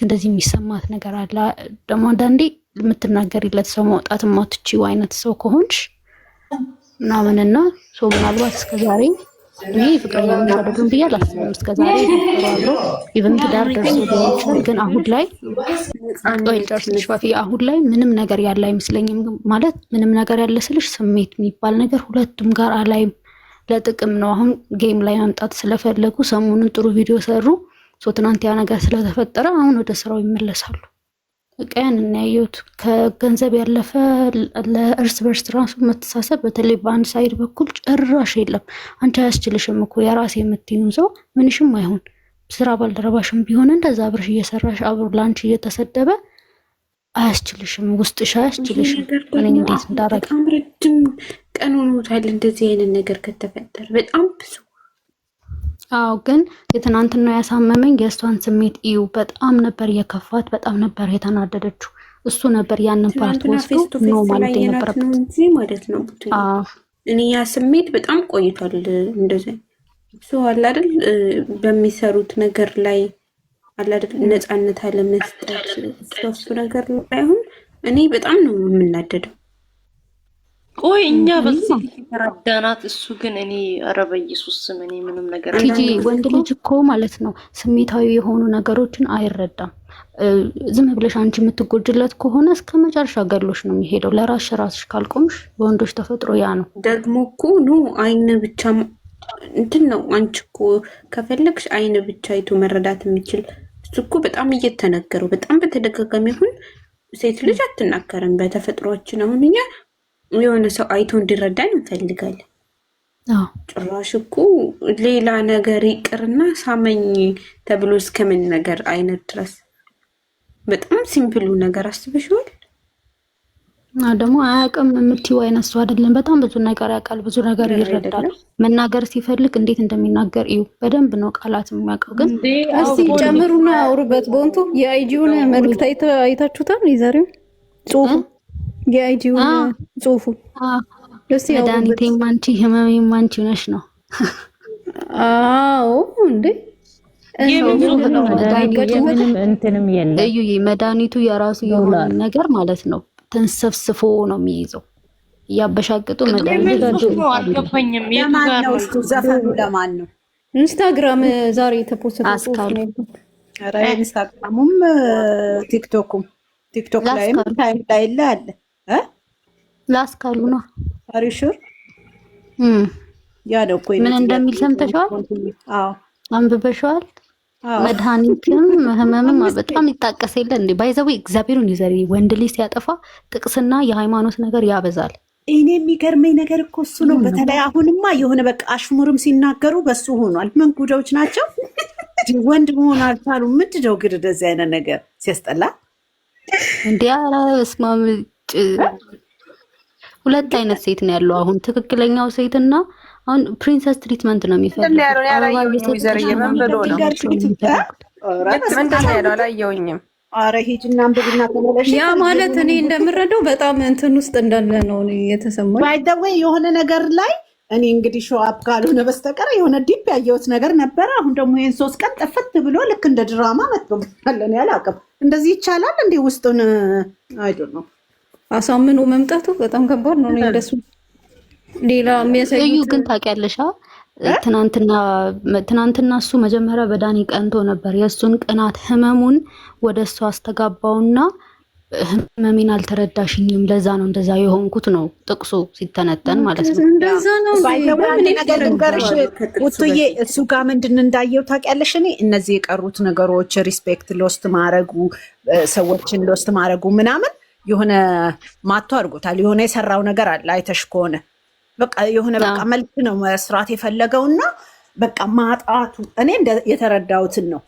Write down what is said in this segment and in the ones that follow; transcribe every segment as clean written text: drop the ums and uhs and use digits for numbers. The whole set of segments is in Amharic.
እንዴት እንደዚህ የሚሰማት ነገር አለ? ደግሞ አንዳንዴ የምትናገሪለት ሰው ማውጣት የማትችይው አይነት ሰው ከሆንሽ ምናምንና ሰው ምናልባት እስከዛሬ እኔ ፍቅረኛ አይደሉም ብዬ አላስብም። እስከዛሬ አብሮ ኢቨን ትዳር ደርሶ ሊሆን ይችላል። ግን አሁን ላይ ጨርስልሽ ፋፊ አሁን ላይ ምንም ነገር ያለ አይመስለኝም። ማለት ምንም ነገር ያለ ስልሽ ስሜት የሚባል ነገር ሁለቱም ጋር አላይም። ለጥቅም ነው። አሁን ጌም ላይ መምጣት ስለፈለጉ ሰሞኑን ጥሩ ቪዲዮ ሰሩ። ትናንት ያ ነገር ስለተፈጠረ አሁን ወደ ስራው ይመለሳሉ። ቀን እናያዩት ከገንዘብ ያለፈ ለእርስ በርስ ራሱ መተሳሰብ በተለይ በአንድ ሳይድ በኩል ጭራሽ የለም። አንቺ አያስችልሽም እኮ የራሴ የምትይውን ሰው ምንሽም አይሆን ስራ ባልደረባሽም ቢሆን እንደዛ አብረሽ እየሰራሽ አብሮ ላንቺ እየተሰደበ አያስችልሽም፣ ውስጥሽ አያስችልሽም። እኔ እንዴት እንዳረጋ በጣም ረጅም ቀን ሆኖታል እንደዚህ አይነት ነገር ከተፈጠረ በጣም ብዙ። አዎ ግን የትናንትናው ያሳመመኝ የእሷን ስሜት እዩ። በጣም ነበር የከፋት፣ በጣም ነበር የተናደደችው። እሱ ነበር ያንን ፓርት ወስዶ ነው ማለት የነበረበት እንጂ ማለት ነው። እኔ ያ ስሜት በጣም ቆይቷል። እንደዚህ እሱ አለ አይደል በሚሰሩት ነገር ላይ አለ አይደል ነፃነት አለመስጠት እሱ ነገር ላይ አሁን እኔ በጣም ነው የምናደደው። ቆይ እኛ በዚህ ተራዳናት። እሱ ግን እኔ ኧረ በኢየሱስ ስም እኔ ምንም ነገር ቲጂ ወንድ ልጅ እኮ ማለት ነው ስሜታዊ የሆኑ ነገሮችን አይረዳም። ዝም ብለሽ አንቺ የምትጎጅለት ከሆነ እስከ መጨረሻ ገድሎሽ ነው የሚሄደው። ራስሽ ካልቆምሽ በወንዶች ተፈጥሮ ያ ነው። ደግሞ እኮ ኑ አይን ብቻ እንትን ነው። አንቺ እኮ ከፈለግሽ አይን ብቻ አይቶ መረዳት የሚችል እሱ እኮ በጣም እየተነገረው በጣም በተደጋጋሚ ይሁን ሴት ልጅ አትናገርም በተፈጥሮችን። አሁን እኛ የሆነ ሰው አይቶ እንዲረዳን እንፈልጋለን። ጭራሽ እኮ ሌላ ነገር ይቅርና ሳመኝ ተብሎ እስከምን ነገር አይነት ድረስ በጣም ሲምፕሉ ነገር አስበሽዋል። ደግሞ አያውቅም የምትይው አይነት ሰው አይደለም። በጣም ብዙ ነገር ያውቃል፣ ብዙ ነገር ይረዳል። መናገር ሲፈልግ እንዴት እንደሚናገር እዩ። በደንብ ነው ቃላት የሚያውቀው። ግን እስቲ ጨምሩና አውሩበት። በእንቱ የአይጂውን መልዕክት አይታችሁታል? የዛሬው ጽሁፉ የአይጂውን ጽሁፉ መድኃኒቴም አንቺ ህመሜም አንቺ ነሽ ነው። አዎ እንዴ እንትንም የለም እዩ። መድኃኒቱ የራሱ የሆነ ነገር ማለት ነው ተንሰፍስፎ ነው የሚይዘው። እያበሻቅጡ መድኃኒቱ አልገባኝም። ዘፈኑ ለማን ነው? ኢንስታግራም ዛሬ የተፖሰተ አስካሉ ኢንስታግራሙም ቲክቶኩም ቲክቶክ ላይም ታይም ላይ አለ ላስካሉ ነው አሪሹር ያ ነው እኮ ምን እንደሚል ሰምተሽዋል? አዎ አንብበሽዋል? መድኃኒትም ህመምም በጣም ይጣቀስ የለ እንዴ? ባይዘው እግዚአብሔርን ይዘሪ ወንድ ልጅ ሲያጠፋ ጥቅስና የሃይማኖት ነገር ያበዛል። እኔ የሚገርመኝ ነገር እኮ እሱ ነው። በተለይ አሁንማ የሆነ በቃ አሽሙርም ሲናገሩ በሱ ሆኗል። ምን ጉዳዮች ናቸው? ወንድ መሆን አልቻሉ። ምንድነው ግን እንደዚህ አይነት ነገር ሲያስጠላ እንዴ! አላስማም ሁለት አይነት ሴት ነው ያለው አሁን። ትክክለኛው ሴትና አሁን ፕሪንሰስ ትሪትመንት ነው የሚፈልገው። ያ ማለት እኔ እንደምረዳው በጣም እንትን ውስጥ እንዳለ ነው የተሰማኝ። ባይደወይ የሆነ ነገር ላይ እኔ እንግዲህ ሾው አፕ ካልሆነ በስተቀር የሆነ ዲፕ ያየሁት ነገር ነበረ። አሁን ደግሞ ይሄን 3 ቀን ጠፈት ብሎ ልክ እንደ ድራማ መጥቶብኛል። ያላቀም እንደዚህ ይቻላል እንዴ? ውስጡን አይዶን ነው አሳምኖ መምጣቱ በጣም ከባድ ነው። እንደሱ ሌላ የሚያሳዩ ግን ታውቂያለሽ ትናንትና እሱ መጀመሪያ በዳኒ ቀንቶ ነበር። የእሱን ቅናት ህመሙን ወደ እሱ አስተጋባውና ህመሜን አልተረዳሽኝም፣ ለዛ ነው እንደዛ የሆንኩት ነው ጥቅሱ ሲተነተን ማለት ነው። እንደዛ ነው ነገር ልንገርሽ ውጡዬ፣ እሱ ጋር ምንድን እንዳየው ታውቂያለሽ? እኔ እነዚህ የቀሩት ነገሮች ሪስፔክት ሎስት ማድረጉ፣ ሰዎችን ሎስት ማድረጉ ምናምን የሆነ ማቶ አድርጎታል። የሆነ የሰራው ነገር አለ አይተሽ ከሆነ በቃ የሆነ በቃ መልክ ነው መስራት የፈለገውና በቃ ማጣቱ እኔ የተረዳሁትን ነው።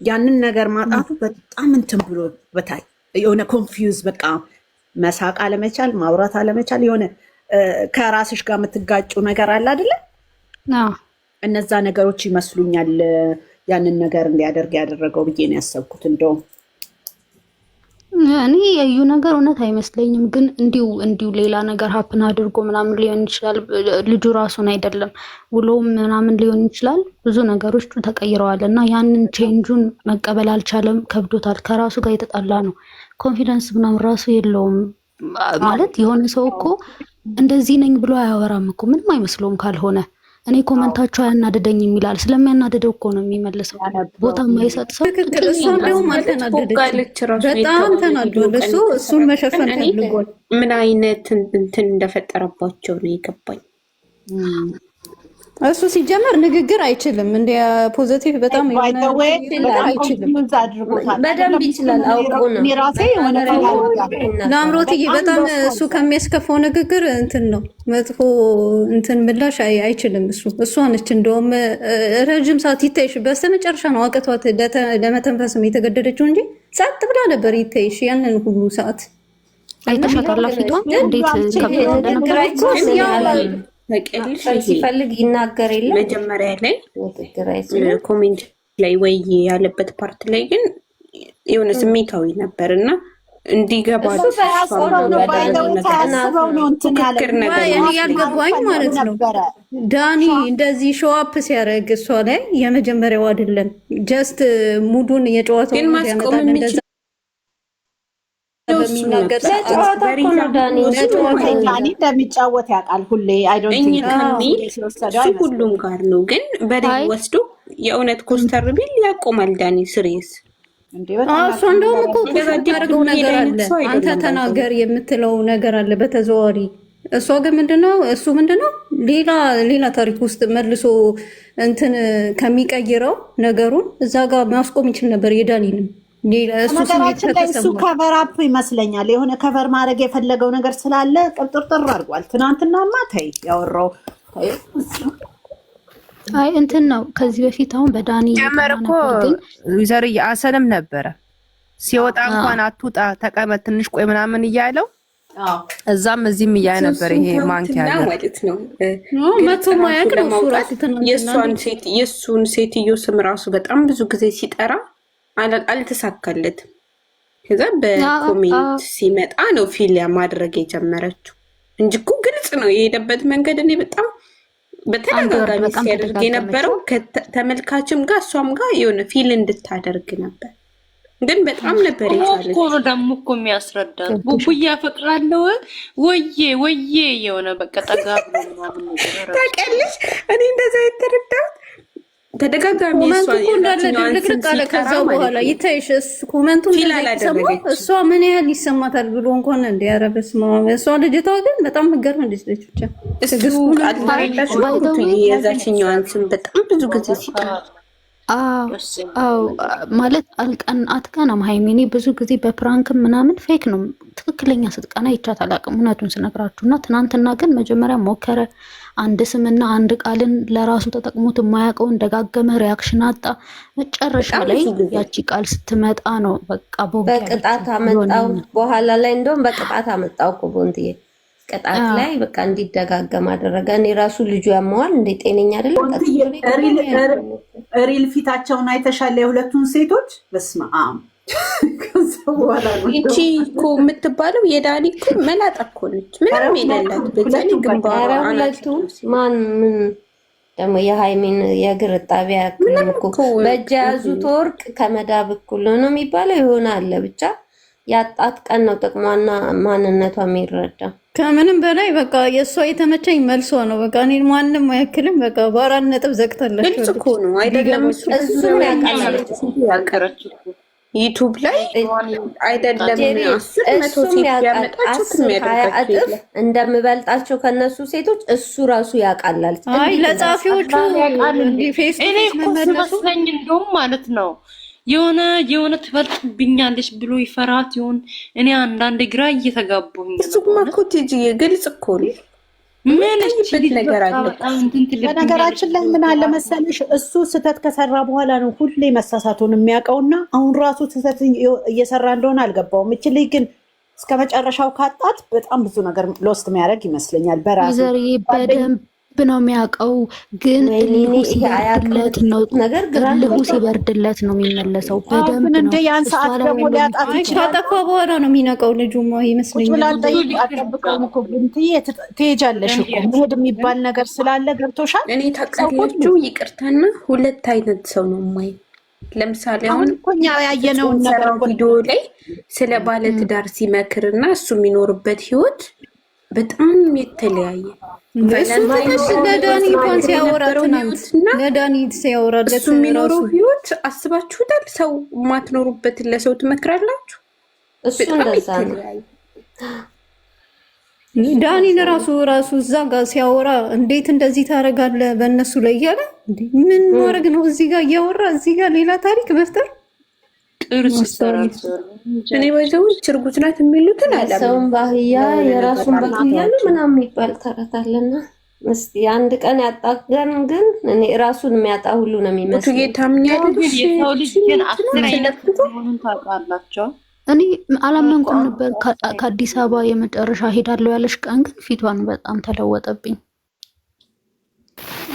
ያንን ነገር ማጣቱ በጣም እንትን ብሎ በታይ የሆነ ኮንፊውዝ በቃ መሳቅ አለመቻል፣ ማውራት አለመቻል፣ የሆነ ከራስሽ ጋር የምትጋጩ ነገር አለ አይደለ? እነዛ ነገሮች ይመስሉኛል ያንን ነገር እንዲያደርግ ያደረገው ብዬ ነው ያሰብኩት። እንደውም እኔ የዩ ነገር እውነት አይመስለኝም፣ ግን እንዲሁ ሌላ ነገር ሀፕን አድርጎ ምናምን ሊሆን ይችላል። ልጁ ራሱን አይደለም ውሎም ምናምን ሊሆን ይችላል። ብዙ ነገሮች ተቀይረዋል እና ያንን ቼንጁን መቀበል አልቻለም፣ ከብዶታል። ከራሱ ጋር የተጣላ ነው። ኮንፊደንስ ምናምን ራሱ የለውም ማለት። የሆነ ሰው እኮ እንደዚህ ነኝ ብሎ አያወራም እኮ፣ ምንም አይመስለውም ካልሆነ። እኔ ኮመንታቸው አያናደደኝም ይላል። ስለሚያናደደው እኮ ነው የሚመልሰው። ቦታ የማይሰጥ ሰው ትክክል። እሷ እንደውም አልተናደደችም፣ በጣም ተናዷል። እሱን መሸፈን ፈልጓል። ምን አይነት እንትን እንደፈጠረባቸው ነው የገባኝ። እሱ ሲጀመር ንግግር አይችልም። እንደ ፖዚቲቭ በጣም አይችልም። በደንብ ይችላል። አውቆ ነው ለአምሮትዬ በጣም እሱ ከሚያስከፋው ንግግር እንትን ነው መጥፎ እንትን ምላሽ አይችልም። እሷ ነች እንደውም ረጅም ሰዓት ይታይሽ፣ በስተመጨረሻ ነው አቅቷት ለመተንፈስም የተገደደችው እንጂ ጸጥ ብላ ነበር ይታይሽ ያንን ሁሉ ሰዓት። አይተሻታል ፊቷን እንዴት ከብዶ ሲፈልግ ይናገር የለም። መጀመሪያ ላይ ኮሜንት ላይ ወይ ያለበት ፓርት ላይ ግን የሆነ ስሜታዊ ነበር እና እንዲገባ ያልገባኝ ማለት ነው። ዳኒ እንደዚህ ሾዋፕ ሲያደርግ እሷ ላይ የመጀመሪያው አይደለም። ጀስት ሙዱን የጨዋታው ማስቆም የሚችል እንደሚጫወት ያውቃል ሁሌ። እሱ ሁሉም ጋር ነው፣ ግን በደንብ ወስዶ የእውነት ኮስተር ቢል ያቆማል። ዳኒ ስሬስ እሷ እንደውም እኮ ያደርገው ነገር አለ። አንተ ተናገር የምትለው ነገር አለ በተዘዋዋሪ። እሷ ግን እሱ ምንድነው ሌላ ታሪክ ውስጥ መልሶ እንትን ከሚቀይረው ነገሩን እዛ ጋር ማስቆም ይችል ነበር የዳኒንም። ነገራችን ላይ እሱ ከቨር አፕ ይመስለኛል። የሆነ ከቨር ማድረግ የፈለገው ነገር ስላለ ቅብጥርጥር አድርጓል። ትናንትናማ ተይ ያወራው አይ እንትን ነው። ከዚህ በፊት አሁን በዳኒ ጀመር እኮ ዩዘር አሰለም ነበረ ሲወጣ እንኳን አትውጣ ተቀመጥ ትንሽ ቆይ ምናምን እያለው እዛም እዚህም እያለ ነበር። ይሄ ማንኪያ ማለት ነው መቶ ማያቅ ነው የእሱን ሴትዮ ስም ራሱ በጣም ብዙ ጊዜ ሲጠራ አልተሳካለትም። ከዛ በኮሜንት ሲመጣ ነው ፊልያ ማድረግ የጀመረችው እንጂ እኮ ግልጽ ነው የሄደበት መንገድ። እኔ በጣም በተደጋጋሚ ሲያደርግ የነበረው ከተመልካችም ጋር እሷም ጋር የሆነ ፊል እንድታደርግ ነበር፣ ግን በጣም ነበር የቻለች። እኮ ደግሞ እኮ የሚያስረዳት ቡቡዬ አፈቅራለሁ ወዬ የሆነ በቃ ጠጋ ብሎ ምናምን ነገር ታውቂያለሽ። እኔ እንደዛ የተረዳሁት ተደጋጋሚ ከዛው በኋላ ይታይሽ ኮመንቱን እሷ ምን ያህል ይሰማታል ብሎ እንኳን እንዲያረበስ እሷ ልጅቷ ግን በጣም ምገርም ልጅ ነች። ብቻ የዛችኛዋን ስም በጣም ብዙ ጊዜ ሲጠራ ማለት አትቀናም ሀይሚ። እኔ ብዙ ጊዜ በፕራንክም ምናምን ፌክ ነው፣ ትክክለኛ ስትቀና ይቻት አላውቅም እውነቱን ስነግራችሁ። እና ትናንትና ግን መጀመሪያ ሞከረ አንድ ስምና አንድ ቃልን ለራሱ ተጠቅሞት የማያውቀውን ደጋገመ፣ ሪያክሽን አጣ። መጨረሻ ላይ ያቺ ቃል ስትመጣ ነው በቃ በቅጣት አመጣው። በኋላ ላይ እንደውም በቅጣት አመጣው እኮ ቦንትዬ ቅጣት ላይ በቃ እንዲደጋገም አደረገ። እኔ ራሱ ልጁ ያመዋል እንደ ጤነኛ አይደለም። ሪል ፊታቸውን አይተሻለ የሁለቱን ሴቶች በስመ አብ። ይቺ እኮ የምትባለው የዳኒ እኮ መላጣ እኮ ነች፣ ምንም የሌላት በዛኔ ግንባሯ ሁለቱ ማን ምን ደግሞ የሃይሚን የእግር ጣቢያ እኮ በእጅ የያዙት ወርቅ ከመዳብ እኩል ነው የሚባለው የሆነ አለ። ብቻ ያጣት ቀን ነው ጥቅሟና ማንነቷ የሚረዳ። ከምንም በላይ በቃ የእሷ የተመቸኝ መልሷ ነው። በቃ እኔ ማንም አያክልም። በቃ በአራት ነጥብ ዘግታላችሁ። ግልጽ እኮ ነው አይደለም? እሱም ያቀረች ዩቱብ ላይ አይደለም 10 እጥፍ እንደምበልጣቸው ከነሱ ሴቶች እሱ ራሱ ያውቃላል። አይ ለጻፊዎቹ እኔ እኮ ሲመስለኝ እንደውም ማለት ነው የሆነ ትበልጥብኛለች ብሎ ይፈራት ይሆን? እኔ አንዳንድ ግራ እየተጋቡኝ ነው። እሱማ እኮ ትጂ ግልጽ እኮ ነው። በነገራችን ላይ ምን አለ መሰለሽ፣ እሱ ስህተት ከሰራ በኋላ ነው ሁሌ መሳሳቱን የሚያውቀውና አሁን ራሱ ስህተት እየሰራ እንደሆነ አልገባውም። እች ልጅ ግን እስከ መጨረሻው ካጣት በጣም ብዙ ነገር ሎስት የሚያደርግ ይመስለኛል። በራሱ ነው የሚያውቀው። ግን እልሁ ሲበርድለት ነው የሚመለሰው። በደንብ ነው እንደ ያን ሰዓት ደግሞ ሊያጣት ይችላል። ካጠፋ በኋላ ነው የሚነቃው ልጁማ ይመስለኛል። አጠብቀውም እኮ ብንትዬ ትሄጃለሽ እኮ መሄድ የሚባል ነገር ስላለ ገብቶሻል። እኔ ታውቃላችሁ፣ ይቅርታና ሁለት አይነት ሰው ነው የማየው። ለምሳሌ አሁን እኮ እኛ ያየነውን ነገር ቪዲዮ ላይ ስለ ባለትዳር ሲመክርና እሱ የሚኖርበት ህይወት በጣም የተለያየ እሱ ትንሽ ለዳኒ እንኳን ሲያወራ ትናንት ለዳኒ ሲያወራለት እሱ የሚኖረው ህይወት አስባችሁታል? ሰው የማትኖሩበትን ለሰው ትመክራላችሁ? እሱ እንደዛ ነው። ዳኒን ራሱ እዛ ጋር ሲያወራ እንዴት እንደዚህ ታደርጋለህ በእነሱ ላይ እያለ ምን ማድረግ ነው? እዚህ ጋር እያወራ እዚህ ጋር ሌላ ታሪክ መፍጠር እኔ ባይዘው ችርጉት ናት የሚሉትን አለ ሰውን ባህያ የራሱን ባህያ ምናምን የሚባል ተረት አለና እስቲ አንድ ቀን ያጣገን ግን እኔ ራሱን የሚያጣ ሁሉ ነው የሚመስለው። ታምኛለሽ? የሰው ልጅ ግን 10 አይነት ሆኑን ታውቃላችሁ። እኔ አላመንኩም ነበር። ከአዲስ አበባ የመጨረሻ ሄዳለሁ ያለሽ ቀን ግን ፊቷን በጣም ተለወጠብኝ።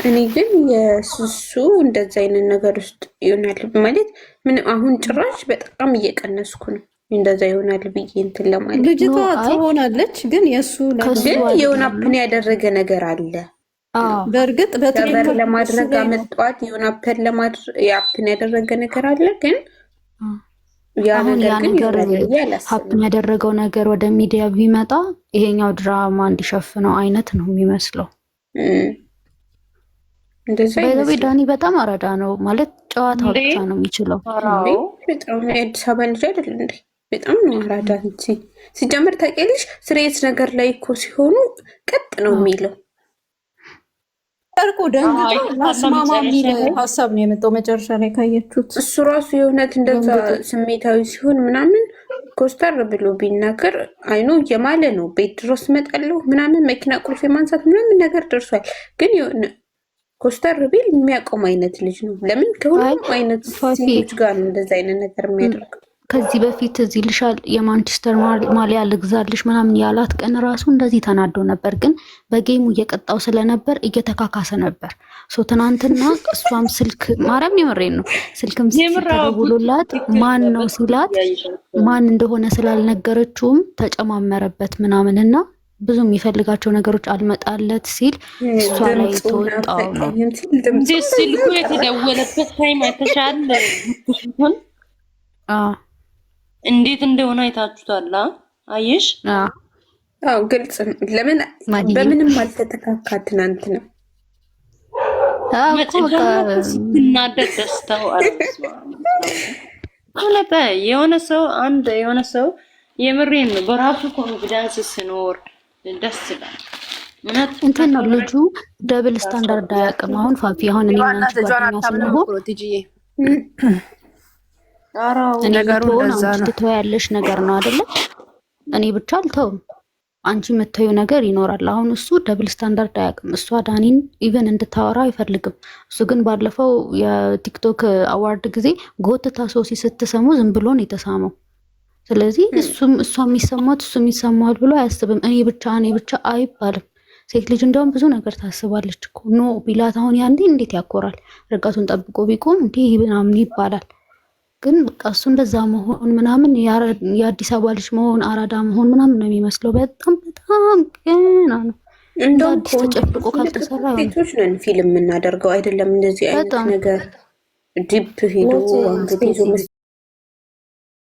እኔ ግን የሱሱ እንደዛ አይነት ነገር ውስጥ ይሆናል ማለት ምን አሁን ጭራሽ በጣም እየቀነስኩ ነው። እንደዛ ይሆናል ብዬ እንትን ለማለት ልጅቷ ትሆናለች ግን የሱ ግን የሆነ አፕን ያደረገ ነገር አለ። በእርግጥ በትክክል ለማድረግ አመጣዋት የሆነ አፕን ያደረገ ነገር አለ ግን አሁን ያ ነገር ሀፕን ያደረገው ነገር ወደ ሚዲያ ቢመጣ ይሄኛው ድራማ እንዲሸፍነው አይነት ነው የሚመስለው። በዚህ ዳኒ በጣም አራዳ ነው ማለት ጨዋታ ብቻ ነው የሚችለው። በጣም የአዲስ አበባ ልጅ አይደል እንዴ? በጣም ነው አራዳ እንጂ ሲጀምር ታውቂያለሽ፣ ስሬት ነገር ላይ እኮ ሲሆኑ ቀጥ ነው የሚለው። ጠርቆ ደንግጦ ማስማማ የሚል ሀሳብ ነው የመጣው መጨረሻ ላይ ካየችሁት። እሱ ራሱ የእውነት እንደዛ ስሜታዊ ሲሆን ምናምን ኮስተር ብሎ ቢናገር አይኑ እየማለ ነው። ቤት ድረስ እመጣለሁ ምናምን መኪና ቁልፍ የማንሳት ምናምን ነገር ደርሷል። ግን የሆነ ኮስተር ቢል የሚያቆም አይነት ልጅ ነው። ለምን ከሁሉም አይነት ሴቶች ጋር ነው እንደዛ አይነት ነገር የሚያደርገው? ከዚህ በፊት እዚህ ልሻል የማንቸስተር ማሊያ ልግዛልሽ ምናምን ያላት ቀን ራሱ እንደዚህ ተናዶ ነበር። ግን በጌሙ እየቀጣው ስለነበር እየተካካሰ ነበር። ትናንትና እሷም ስልክ ማርያም የምሬን ነው ስልክም ተደውሎላት ማን ነው ሲላት ማን እንደሆነ ስላልነገረችውም ተጨማመረበት ምናምንና ብዙ የሚፈልጋቸው ነገሮች አልመጣለት ሲል እሷ ላይ ተወጣው ነው። ስልኩ የተደወለበት ታይም አይተሻል? እንዴት እንደሆነ አይታችሁታል? አየሽ? አዎ ግልጽ ነው። ለምን በምንም አልተተካካ ትናንት ነው ሲናደድ ደስታው አለበት። የሆነ ሰው የምሬን ነው በራሱ ኮንፊደንስ ሲኖር ደስ ይላል። እንትን ነው ልጁ ደብል ስታንዳርድ አያውቅም። አሁን ፋፊ አሁን እኔ እናንተ ጓደኛ ስንሆን ነገሩ እንደዛ ነው። ትተው ያለሽ ነገር ነው አይደለ? እኔ ብቻ አልተውም፣ አንቺ የምታዩ ነገር ይኖራል። አሁን እሱ ደብል ስታንዳርድ አያውቅም። እሷ ዳኒን ኢቨን እንድታወራ አይፈልግም። እሱ ግን ባለፈው የቲክቶክ አዋርድ ጊዜ ጎትታ ሶሲ ስትሰሙ ዝም ብሎ ነው የተሳመው። ስለዚህ እሷ የሚሰማት እሱ የሚሰማዋል ብሎ አያስብም። እኔ ብቻ አይባልም። ሴት ልጅ እንደውም ብዙ ነገር ታስባለች እኮ። ኖ ቢላት አሁን ያንዴ እንዴት ያኮራል። ርቀቱን ጠብቆ ቢቆም እንዲህ ምናምን ይባላል። ግን በቃ እሱ እንደዛ መሆን ምናምን የአዲስ አበባ ልጅ መሆን አራዳ መሆን ምናምን ነው የሚመስለው። በጣም ገና ነው። እንደ አዲስ ተጨፍቆ ካልተሰራ ሴቶች ነን ፊልም የምናደርገው አይደለም። እንደዚህ አይነት ነገር ዲፕ ሄዶ